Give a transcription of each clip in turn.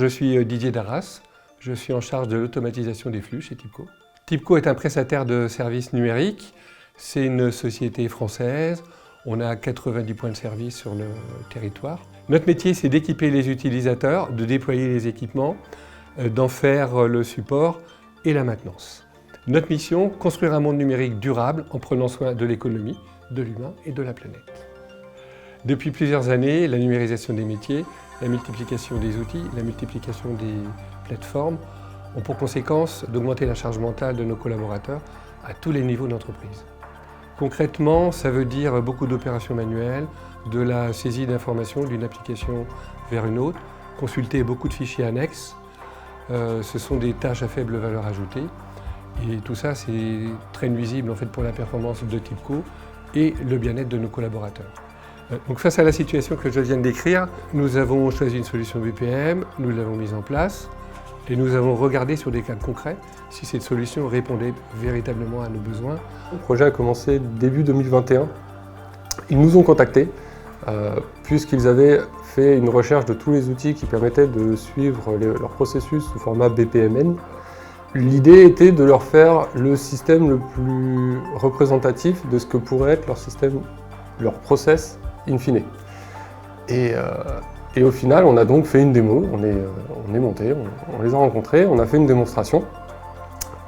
Je suis Didier Darras, je suis en charge de l'automatisation des flux chez TIBCO. TIBCO est un prestataire de services numériques, c'est une société française, on a 90 points de service sur le territoire. Notre métier, c'est d'équiper les utilisateurs, de déployer les équipements, d'en faire le support et la maintenance. Notre mission, construire un monde numérique durable en prenant soin de l'économie, de l'humain et de la planète. Depuis plusieurs années, la numérisation des métiers, la multiplication des outils, la multiplication des plateformes ont pour conséquence d'augmenter la charge mentale de nos collaborateurs à tous les niveaux d'entreprise. Concrètement, ça veut dire beaucoup d'opérations manuelles, de la saisie d'informations d'une application vers une autre, consulter beaucoup de fichiers annexes. Ce sont des tâches à faible valeur ajoutée. Et tout ça, c'est très nuisible en fait, pour la performance de TIBCO et le bien-être de nos collaborateurs. Donc face à la situation que je viens de décrire, nous avons choisi une solution BPM, nous l'avons mise en place et nous avons regardé sur des cas concrets si cette solution répondait véritablement à nos besoins. Le projet a commencé début 2021. Ils nous ont contactés puisqu'ils avaient fait une recherche de tous les outils qui permettaient de suivre leur processus sous format BPMN. L'idée était de leur faire le système le plus représentatif de ce que pourrait être leur système, leur process in fine. Et au final, on a donc fait une démo, on est monté, on les a rencontrés, on a fait une démonstration.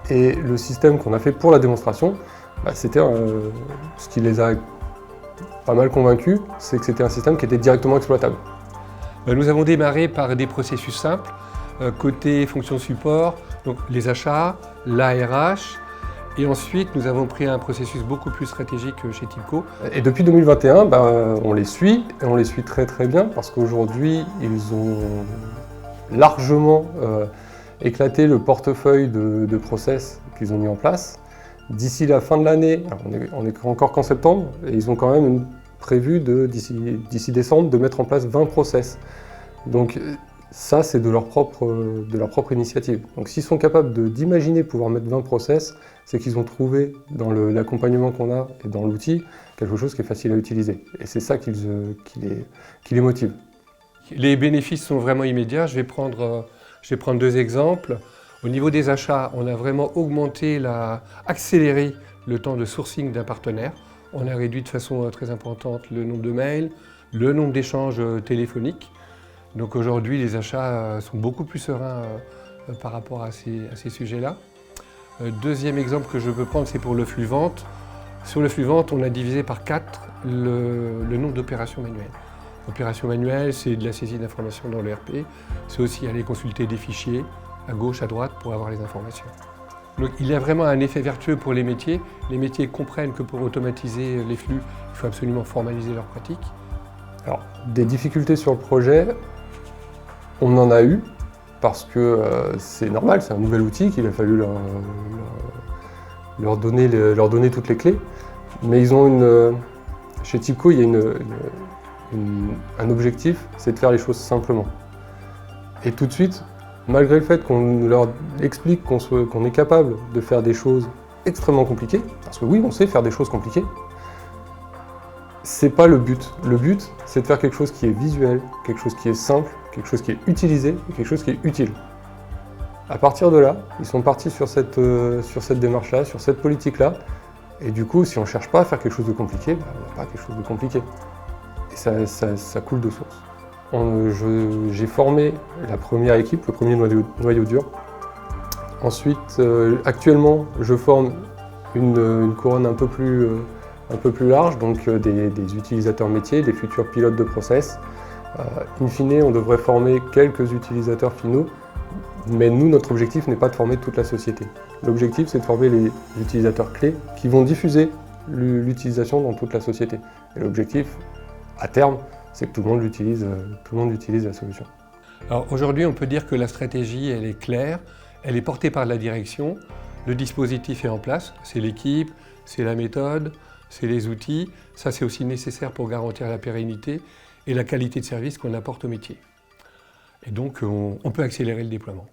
Et le système qu'on a fait pour la démonstration, c'était ce qui les a pas mal convaincus, c'est que c'était un système qui était directement exploitable. Nous avons démarré par des processus simples, côté fonction support, donc les achats, l'ARH, et ensuite nous avons pris un processus beaucoup plus stratégique chez TIBCO. Et depuis 2021, on les suit, et on les suit très très bien, parce qu'aujourd'hui ils ont largement éclaté le portefeuille de process qu'ils ont mis en place. D'ici la fin de l'année, on est encore qu'en septembre, et ils ont quand même prévu d'ici décembre de mettre en place 20 process. Donc ça, c'est de leur propre initiative. Donc s'ils sont capables d'imaginer pouvoir mettre 20 process, c'est qu'ils ont trouvé dans l'accompagnement qu'on a et dans l'outil quelque chose qui est facile à utiliser. Et c'est ça qui les motive. Les bénéfices sont vraiment immédiats. Je vais prendre deux exemples. Au niveau des achats, on a vraiment accéléré le temps de sourcing d'un partenaire. On a réduit de façon très importante le nombre de mails, le nombre d'échanges téléphoniques. Donc aujourd'hui, les achats sont beaucoup plus sereins par rapport à ces sujets-là. Deuxième exemple que je peux prendre, c'est pour le flux vente. Sur le flux vente, on a divisé par 4 le nombre d'opérations manuelles. Opération manuelle, c'est de la saisie d'informations dans l'ERP. C'est aussi aller consulter des fichiers à gauche, à droite pour avoir les informations. Donc il y a vraiment un effet vertueux pour les métiers. Les métiers comprennent que pour automatiser les flux, il faut absolument formaliser leurs pratiques. Alors, des difficultés sur le projet, on en a eu, parce que c'est normal, c'est un nouvel outil qu'il a fallu leur donner toutes les clés. Mais ils ont chez TIBCO, il y a un objectif, c'est de faire les choses simplement. Et tout de suite, malgré le fait qu'on leur explique qu'on est capable de faire des choses extrêmement compliquées, parce que oui, on sait faire des choses compliquées, c'est pas le but. Le but, c'est de faire quelque chose qui est visuel, quelque chose qui est simple, quelque chose qui est utilisé et quelque chose qui est utile. À partir de là, ils sont partis sur cette démarche-là, sur cette politique-là, et du coup, si on ne cherche pas à faire quelque chose de compliqué, on n'a pas quelque chose de compliqué. Et ça coule de source. J'ai formé la première équipe, le premier noyau dur. Ensuite, actuellement, je forme une couronne un peu plus large, donc des utilisateurs métiers, des futurs pilotes de process. In fine, on devrait former quelques utilisateurs finaux, mais nous, notre objectif n'est pas de former toute la société. L'objectif, c'est de former les utilisateurs clés qui vont diffuser l'utilisation dans toute la société. Et l'objectif, à terme, c'est que tout le monde utilise la solution. Alors aujourd'hui, on peut dire que la stratégie, elle est claire, elle est portée par la direction, le dispositif est en place, c'est l'équipe, c'est la méthode, c'est les outils. Ça, c'est aussi nécessaire pour garantir la pérennité et la qualité de service qu'on apporte au métier. Et donc, on peut accélérer le déploiement.